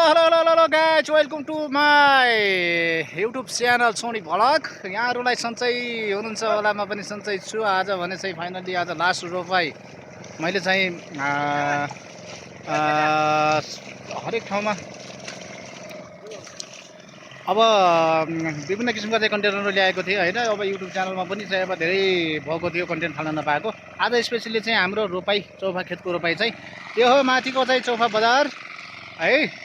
Hello guys, welcome to my YouTube channel Soni vlog. यहाँहरूलाई सन्चै हुनुहुन्छ होला, म पनि सन्चै छु। आज भने चाहिँ फाइनली आज लास्ट रोपाई मैले चाहिँ हरेक ठाउँमा अब विभिन्न किसिमका चाहिँ कन्टेन्टहरू ल्याएको थिएँ होइन। अब युट्युब च्यानलमा पनि चाहिँ अब धेरै भएको थियो कन्टेन्ट फाल्न नपाएको। आज स्पेसली चाहिँ हाम्रो रोपाई चौफा खेतको रोपाई चाहिँ यो हो, माथिको चाहिँ चौफा बजार है,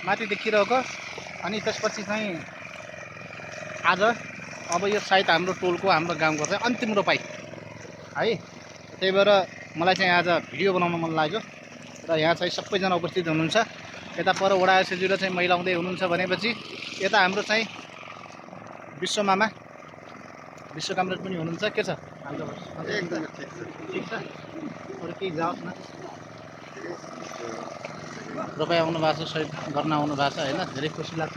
माथि देखिरहेको। अनि त्यसपछि चाहिँ आज अब यो सायद हाम्रो टोलको हाम्रो गाउँको चाहिँ अन्तिम रोपाई है। त्यही भएर मलाई चाहिँ आज भिडियो बनाउन मन लाग्यो र यहाँ चाहिँ सबैजना उपस्थित हुनुहुन्छ। यता पर वडा एसएसजी चाहिँ मैलाउँदै हुनुहुन्छ भनेपछि यता हाम्रो चाहिँ विश्व मामा विश्व कामरेड पनि हुनुहुन्छ। के छ एकदम ठिक छ। अरू केही जाओस् न, रोपाई आउनु भएको छ, सहयोग गर्न आउनु भएको छ होइन। धेरै खुसी लाग्छ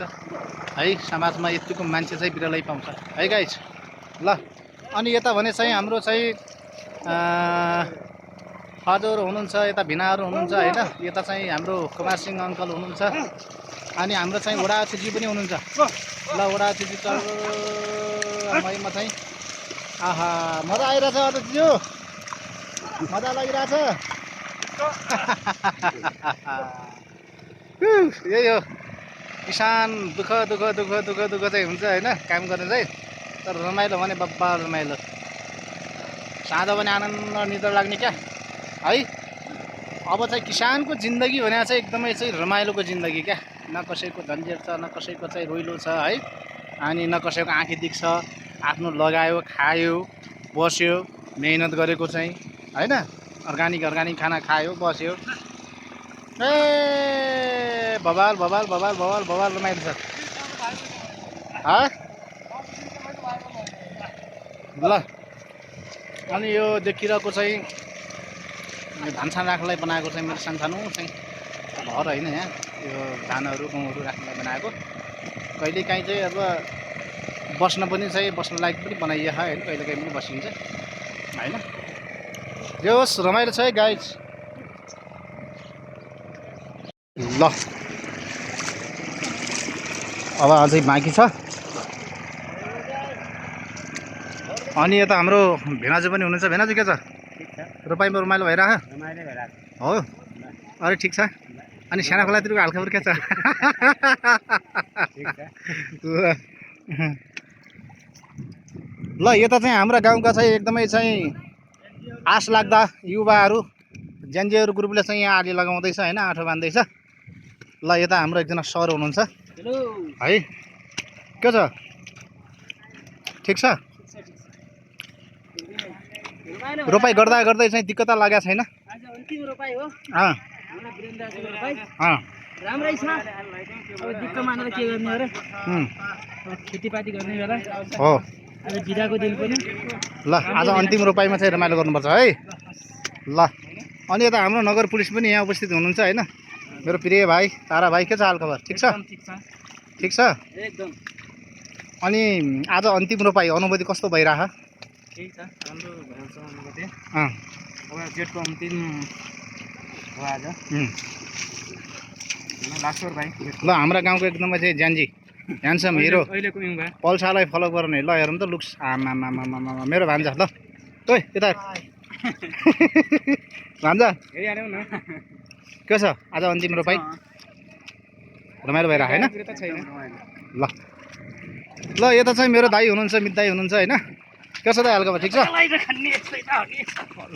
है, समाजमा यतिको मान्छे चाहिँ बिरलै पाउँछ है गाइज। ल अनि यता भने चाहिँ हाम्रो चाहिँ हजुर हुनुहुन्छ, यता भिनाहरू हुनुहुन्छ होइन। यता चाहिँ हाम्रो कुमार सिंह अङ्कल हुनुहुन्छ अनि हाम्रो चाहिँ वडा अतिथि पनि हुनुहुन्छ। ल वडा अतिथि म चाहिँ आहा मजा आइरहेछ अतिथिज्यू, मजा लागिरहेछ। यही हो किसान, दुःख दुःख दुःख दुःख दुःख चाहिँ हुन्छ होइन काम गर्ने चाहिँ। तर रमाइलो भने बब्बा रमाइलो, साँझ भने आनन्द निद्रा लाग्ने क्या है। अब चाहिँ किसानको जिन्दगी भने चाहिँ एकदमै चाहिँ रमाइलोको जिन्दगी क्या। न कसैको झन्झट छ, न कसैको चाहिँ रोइलो छ है। अनि न कसैको आँखी दिक्छ, आफ्नो लगायो खायो बस्यो, मेहनत गरेको चाहिँ होइन। अर्ग्यानिक खाना खायो बस्यो। ए बबाल बबाल बबाल बबाल बबाल रमाइलो छ। ल अनि यो देखिरहेको चाहिँ धानसान राख्नलाई बनाएको चाहिँ मेरो सानसानो चाहिँ घर होइन। यहाँ यो धानहरू गहुँहरू राख्नलाई बनाएको। कहिलेकाहीँ चाहिँ अब बस्न पनि चाहिँ बस्न लायक पनि बनाइयो होइन, कहिलेकाहीँ पनि बसिन्छ होइन। जे होस् रमाइलो छ है गाइज। ल अब अझै बाँकी छ। अनि यता हाम्रो भेनाजु पनि हुनुहुन्छ। भेनाजु के छ, रोपाइमा रमाइलो भइरह हो? अरे ठिक छ। अनि साना खोलातिरको हालखबर के छ? ल यता चाहिँ हाम्रा गाउँका चाहिँ एकदमै चाहिँ आश लाग्दा युवाहरू जेनजेहरू ग्रुपले चाहिँ यहाँ आली लगाउँदैछ होइन, आँठो बाँध्दैछ। ल यता हाम्रो एकजना सर हुनुहुन्छ है। के छ, ठिक छ? रोपाई गर्दा गर्दै चाहिँ दिक्कत लागेको छैन? राम्रै छ। अब दिक्क मानेर के गर्ने अरे, खेतीपाती गर्ने बेला हो आज बिदाको दिन पनि। ल आज अन्तिम रोपाइमा चाहिँ रमाइलो गर्नुपर्छ है। ल अनि यता हाम्रो नगर पुलिस पनि यहाँ उपस्थित हुनुहुन्छ होइन। मेरो प्रिय भाइ तारा भाइ, के छ हालखबर? ठिक छ? ठिक छ एकदम। अनि आज अन्तिम रोपाइ अनुभूति कस्तो भइरह? ठिक छ, राम्रो भएको छ अनुभूति। अब जेठको अन्तिम हो आज। लास्टर भाइ ल हाम्रा गाउँको एकदमै चाहिँ ज्यान्जी ह्यान्डसम हिरो अहिलेको युवा पल्सालाई फलो गर्ने। ल हेरौँ त लुक्स, आमा मेरो भान्जा। ल ओइ यता भान्जा, हेरिहाल्यौ न। के छ आज अन्तिम रोपाइ? रमाइलो भइरह होइन? ल ल यता चाहिँ मेरो दाइ हुनुहुन्छ, मित दाइ हुनुहुन्छ होइन। के छ दाइ हालखबर? ठिक छ?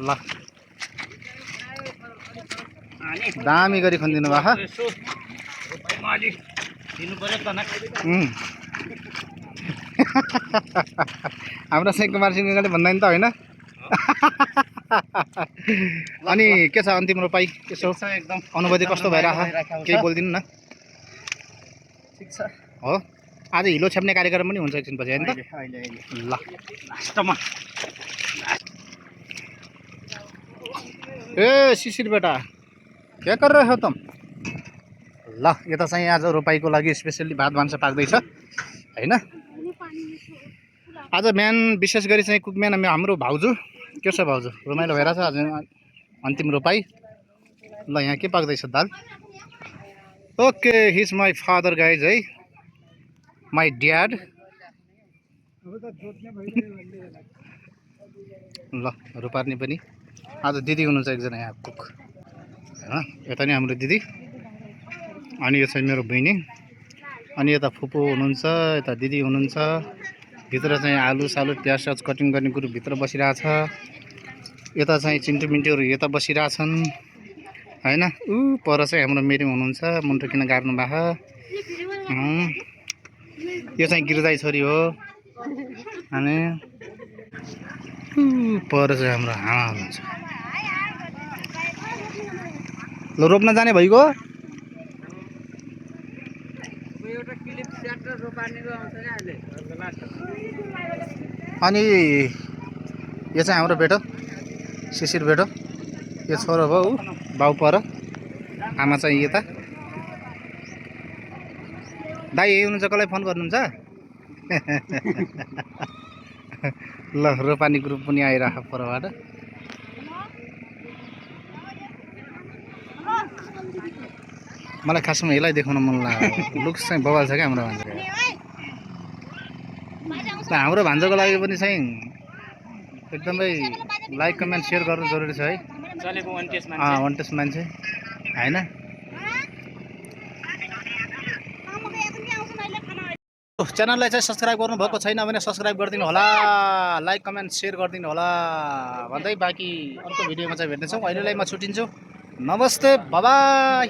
ल दामी गरी खनिदिनु भएको। हाम्रो चाहिँ कुमार सिंहले भन्दैन त होइन। अनि के छ अन्तिम रोपाइ, यसो एकदम अनुभूति कस्तो भइरह? केही बोलिदिनु न। ठिक छ हो आज हिलो छ्याप्ने कार्यक्रम पनि हुन्छ एकछिनपछि होइन त? ल लास्टमा ए शिशिर बेटा क्या कर रहे हो तुम? ल यता चाहिँ आज रोपाइको लागि स्पेसल्ली भात भान्सा पाक्दैछ होइन। आज बिहान विशेष गरी चाहिँ कुकम्यान हाम्रो भाउजू। के छ भाउजू, रमाइलो भइरहेछ आज अन्तिम रोपाइ? ल यहाँ के पाक्दैछ? दाल। Okay his my father guys है माई ड्याड ल रूपार्नी पनि आज दिदी हुनुहुन्छ एकजना यहाँ कुक होइन यता नि हाम्रो दिदी अनि यो चाहिँ मेरो बहिनी अनि यता फुपू हुनुहुन्छ यता दिदी हुनुहुन्छ भित्र चाहिँ आलु सालु प्याज साज कटिङ गर्ने कुरो भित्र बसिरहेछ यता चाहिँ चिन्टु मिन्टुहरू यता बसिरहेछन् होइन ऊ पर चाहिँ हाम्रो मेरी हुनुहुन्छ मुन्टो किन गाड्नु भएको यो चाहिँ गिरदाई छोरी हो अनि पर चाहिँ हाम्रो आमा हुनुहुन्छ ल रोप्न जाने भइगयो अनि यो चाहिँ हाम्रो बेटो शिशिर बेटो यो छोरो हो ऊ बाउ पर आमा चाहिँ यता दाइ यही हुनुहुन्छ कसलाई फोन गर्नुहुन्छ ल रोपानी ग्रुप पनि आइरह परबाट मलाई खासमा यसलाई देखाउन मन लाग्यो लुक्स चाहिँ बवाल छ क्या हाम्रो भान्जाको हाम्रो भान्जाको लागि पनि चाहिँ एकदमै लाइक कमेन्ट सेयर गर्नु जरुरी छ है वान टेस्ट मान्छे होइन च्यानललाई चाहिँ सब्सक्राइब गर्नुभएको छैन भने सब्सक्राइब गरिदिनु होला लाइक कमेन्ट सेयर गरिदिनु होला भन्दै बाँकी अर्को भिडियोमा चाहिँ भेट्नेछौँ अहिलेलाई म छुट्टिन्छु नमस्ते बाइ